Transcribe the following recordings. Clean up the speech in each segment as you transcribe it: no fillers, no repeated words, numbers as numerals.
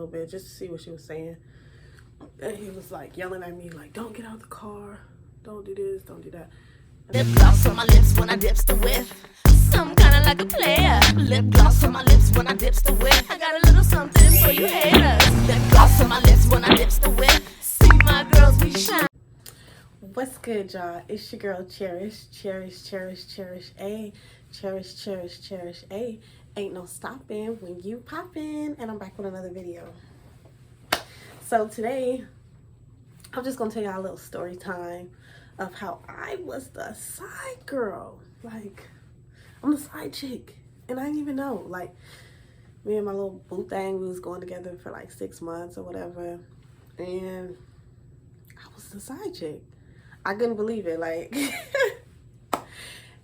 a little bit just to see what she was saying. And he was like yelling at me like, don't get out the car, don't do this, don't do that. Lip gloss on my lips when I dips the whip. Some kinda like a player. Lip gloss on my lips when I dips the whip. I got a little something for you haters. Lip gloss on my lips when I dips the whip. See my girls be shine. What's good, y'all? It's your girl Cherish. Cherish, cherish, cherish, A. Cherish, cherish, cherish, A. Ain't no stopping when you poppin'. And I'm back with another video. So today, I'm just gonna tell y'all a little story time of how I was the side girl. Like, I'm the side chick. And I didn't even know. Like, me and my little boo thing, we was going together for like 6 months or whatever. And I was the side chick. I couldn't believe it. Like,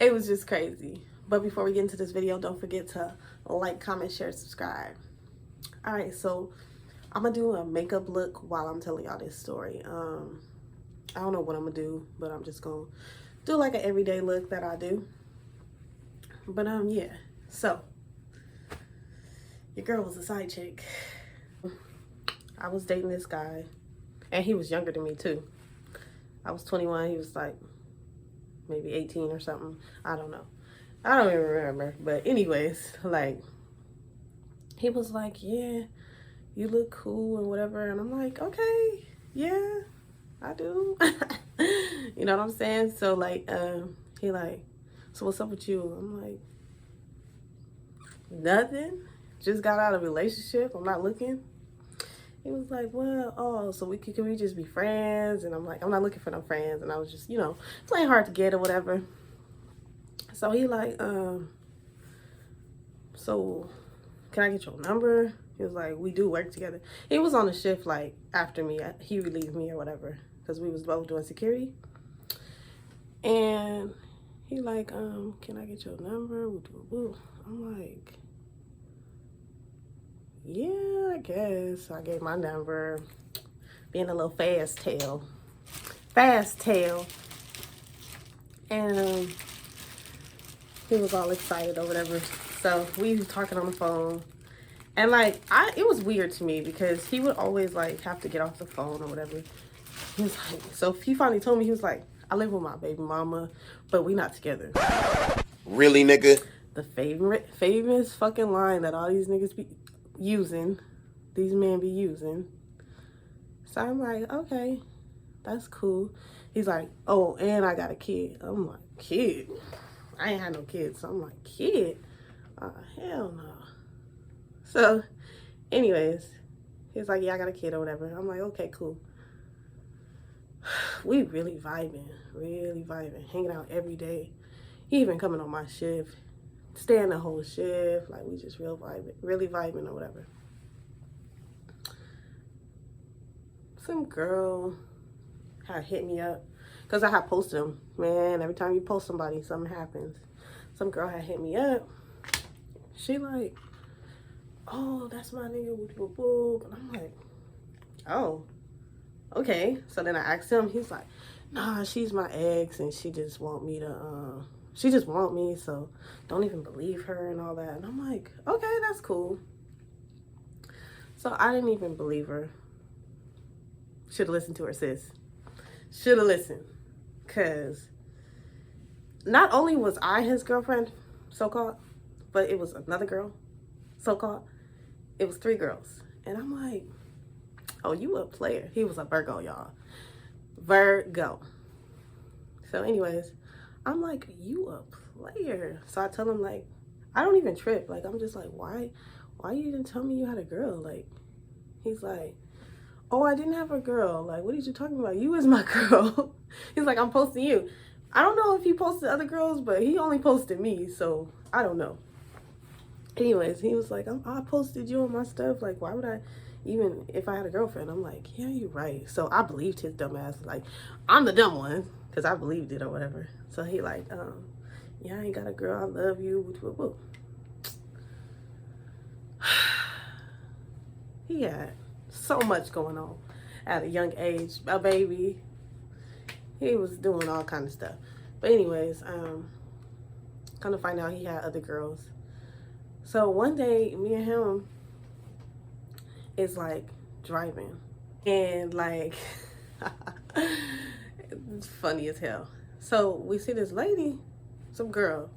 it was just crazy. But before we get into this video, don't forget to like, comment, share, subscribe. All right, so I'm gonna do a makeup look while I'm telling y'all this story. I don't know what I'm gonna do, but I'm just gonna do like an everyday look that I do. But yeah. So your girl was a side chick. I was dating this guy, and he was younger than me too. I was 21. He was like maybe 18 or something. I don't know. I don't even remember. But anyways, like, he was like, yeah, you look cool and whatever. And I'm like, okay, yeah, I do. You know what I'm saying? So like, he like, so what's up with you? I'm like, nothing. Just got out of a relationship. I'm not looking. He was like, well, oh, so can we just be friends? And I'm like, I'm not looking for no friends. And I was just, you know, playing hard to get or whatever. So he like, so can I get your number? He was like, we do work together. He was on the shift like after me. He relieved me or whatever because we was both doing security. And he like, can I get your number? I'm like, yeah, I guess. I gave my number, being a little fast tail. And he was all excited or whatever. So we was talking on the phone. And like, it was weird to me because he would always like have to get off the phone or whatever. He was like, so he finally told me, he was like, I live with my baby mama, but we not together. Really, nigga? The famous fucking line that all these niggas be using, these men be using. So I'm like, okay, that's cool. He's like, oh, and I got a kid. I'm like, kid? I ain't had no kids. So I'm like, kid? Hell no. So anyways, he's like, yeah, I got a kid or whatever. I'm like, okay, cool. We really vibing, hanging out every day. He even coming on my shift, staying the whole shift. Like, we just really vibing or whatever. Some girl had hit me up because I had posted him. Man, every time you post somebody, something happens. Some girl had hit me up. She like, oh, that's my nigga, whoop, whoop, whoop. And I'm like, oh, okay. So then I asked him, he's like, nah, she's my ex and she just want me to, she just want me, so don't even believe her and all that. And I'm like, okay, that's cool. So I didn't even believe her. Should have listened to her, sis. Should have listened. Because not only was I his girlfriend, so-called, but it was another girl, so-called. It was 3 girls. And I'm like, oh, you a player. He was a Virgo, y'all. Virgo. So anyways, I'm like, you a player. So I tell him, like, I don't even trip. Like, I'm just like, why you didn't tell me you had a girl? Like, he's like, oh, I didn't have a girl. Like, what are you talking about? You is my girl. He's like, I'm posting you. I don't know if he posted other girls, but he only posted me, so I don't know. Anyways, he was like, I posted you on my stuff. Like, why would I, even if I had a girlfriend? I'm like, yeah, you're right. So I believed his dumb ass. Like, I'm the dumb one because I believed it or whatever. So he like, yeah, I ain't got a girl. I love you. Woo, woo, woo. He had so much going on at a young age. A baby. He was doing all kind of stuff. But anyways, kind of find out he had other girls. So one day, me and him, is like driving. And like, it's funny as hell. So we see this lady, some girl,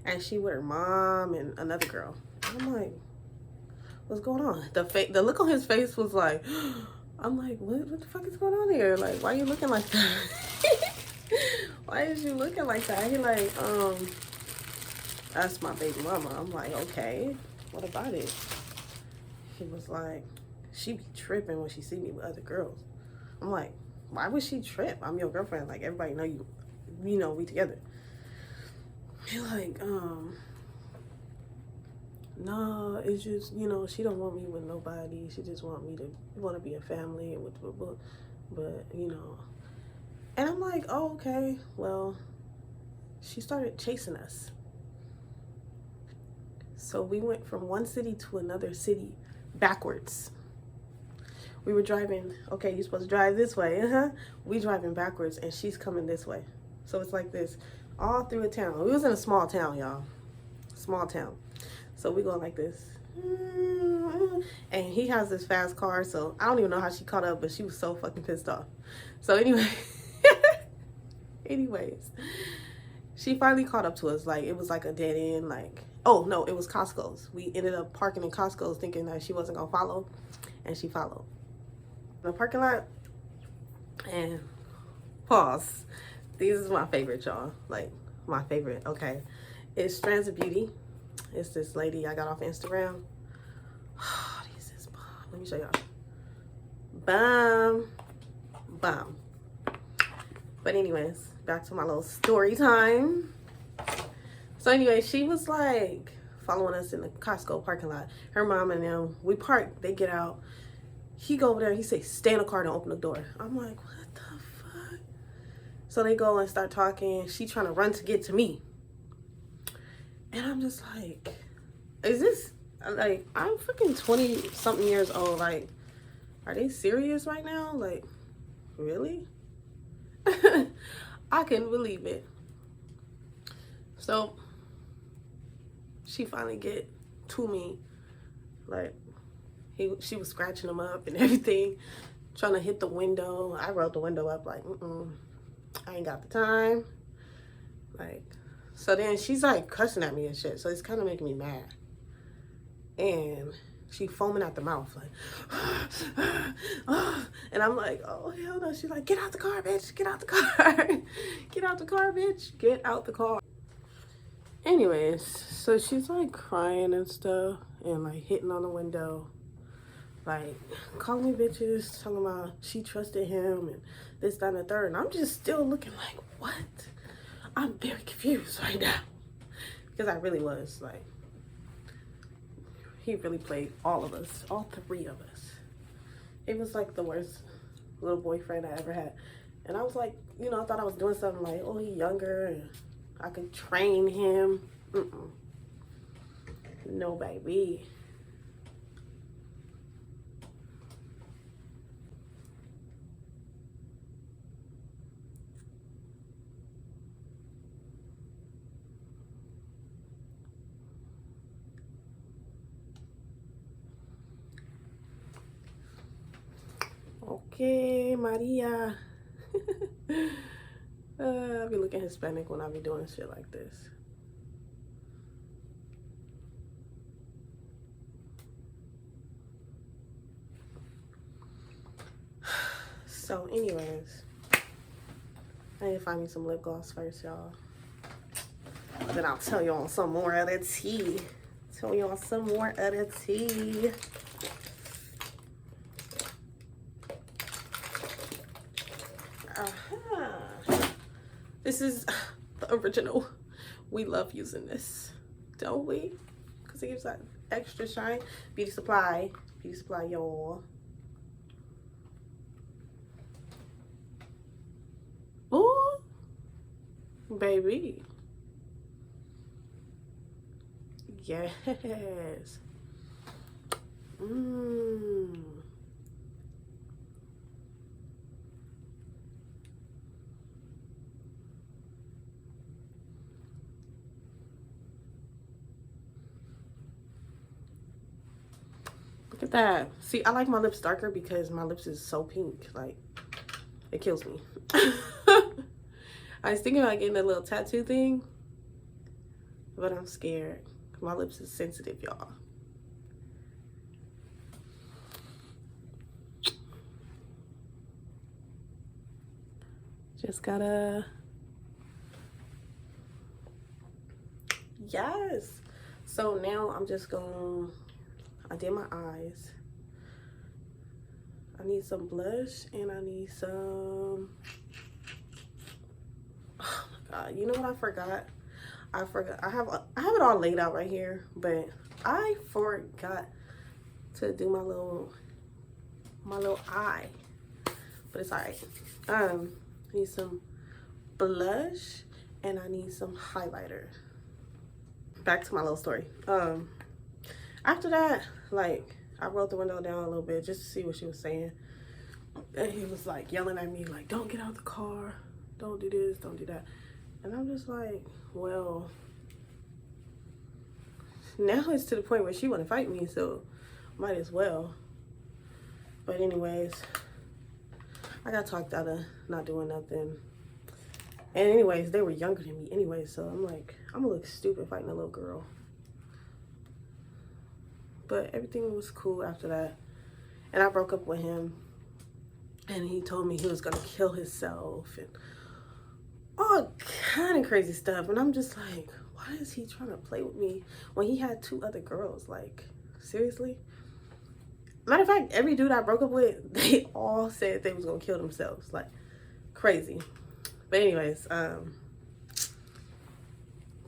and she with her mom and another girl. I'm like, what's going on? The look on his face was like, I'm like, what the fuck is going on here? Like, why are you looking like that? Why is you looking like that? He like, that's my baby mama. I'm like, okay, what about it? He was like, she be tripping when she see me with other girls. I'm like, why would she trip? I'm your girlfriend. Like, everybody know you, you know, we together. He like, no, it's just, you know, she don't want me with nobody. She just want to be a family with, but you know. And I'm like, oh, okay. Well, she started chasing us. So we went from one city to another city backwards. We were driving, okay, you're supposed to drive this way, We driving backwards and she's coming this way. So it's like this all through a town. We was in a small town, y'all. Small town. So we going like this. And he has this fast car, so I don't even know how she caught up, but she was so fucking pissed off. So anyway, anyways, she finally caught up to us. Like, it was like a dead end, like, oh no, it was Costco's. We ended up parking in Costco's thinking that she wasn't gonna follow, and she followed. In the parking lot, and pause. These is my favorite, y'all. Like, my favorite, okay. It's Strands of Beauty. It's this lady I got off Instagram. Oh, this is bomb. Let me show y'all. Bomb. Bomb. But anyways, back to my little story time. So anyway, she was like following us in the Costco parking lot. Her mom and them, we parked, they get out. He go over there, he say, stay in the car and open the door. I'm like, what the fuck? So they go and start talking. She trying to run to get to me. And I'm just like, is this, like, I'm freaking 20 something years old. Like, are they serious right now? Like, really? I couldn't believe it. So she finally get to me. Like, she was scratching him up and everything, trying to hit the window. I rolled the window up like, I ain't got the time. Like, so then she's like cussing at me and shit. So it's kind of making me mad. And she foaming at the mouth like, and I'm like, oh hell no. She's like, get out the car, bitch. Get out the car. Get out the car, bitch. Get out the car. Anyways, so she's like crying and stuff and like hitting on the window. Like, calling me bitches, talking about she trusted him and this, that, and the third. And I'm just still looking like, what? I'm very confused right now. Because I really was. Like, he really played all of us. All three of us. It was like the worst little boyfriend I ever had. And I was like, you know, I thought I was doing something like, oh, he younger and I could train him. No, baby. Okay, Maria. I be looking Hispanic when I be doing shit like this. So anyways, I need to find me some lip gloss first, y'all. Then I'll tell you on some more of the tea. Tell you on some more of the tea. This is the original. We love using this, don't we? Because it gives that extra shine. Beauty Supply, y'all. Ooh, baby. Yes. Look at that. See, I like my lips darker because my lips is so pink. Like, it kills me. I was thinking about getting a little tattoo thing, but I'm scared. My lips is sensitive, y'all. Just gotta... Yes. So now I'm just gonna... I did my eyes. I need some blush and I need some... Oh my god, you know what I forgot? I have it all laid out right here, but I forgot to do my little eye. But it's alright. I need some blush and I need some highlighter. Back to my little story. After that, like, I rolled the window down a little bit just to see what she was saying. And he was like yelling at me like, don't get out the car, don't do this, don't do that. And I'm just like, well, now it's to the point where she want to fight me, so might as well. But anyways, I got talked out of not doing nothing. And anyways, they were younger than me anyway, so I'm like, I'm gonna look stupid fighting a little girl. But everything was cool after that. And I broke up with him. And he told me he was gonna kill himself and all kind of crazy stuff. And I'm just like, why is he trying to play with me when he had 2 other girls? Like, seriously? Matter of fact, every dude I broke up with, they all said they was gonna kill themselves. Like, crazy. But anyways,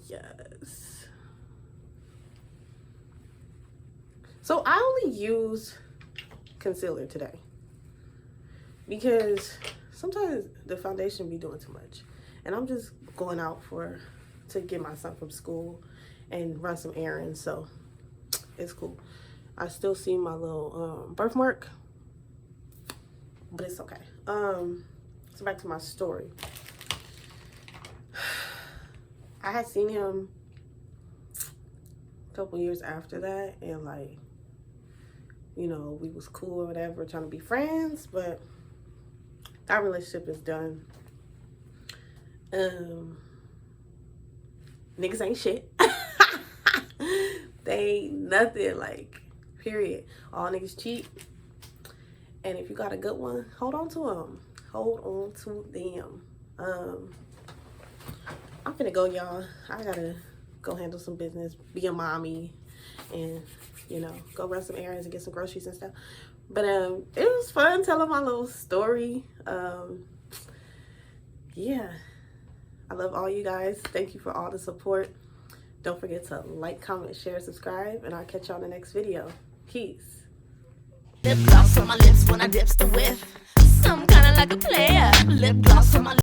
yes. So I only use concealer today because sometimes the foundation be doing too much. And I'm just going out to get my son from school and run some errands, so it's cool. I still see my little birthmark, but it's okay. So back to my story. I had seen him a couple years after that, and like, you know, we was cool or whatever, trying to be friends, but that relationship is done. Niggas ain't shit. They ain't nothing, like, period. All niggas cheat. And if you got a good one, hold on to them. Hold on to them. I'm finna go, y'all. I gotta go handle some business, be a mommy, and, you know, go run some errands and get some groceries and stuff. But it was fun telling my little story. Yeah. I love all you guys. Thank you for all the support. Don't forget to like, comment, share, subscribe, and I'll catch y'all in the next video. Peace. Lip gloss on my lips when I dips the whip. Some kinda like a player. Lip gloss on my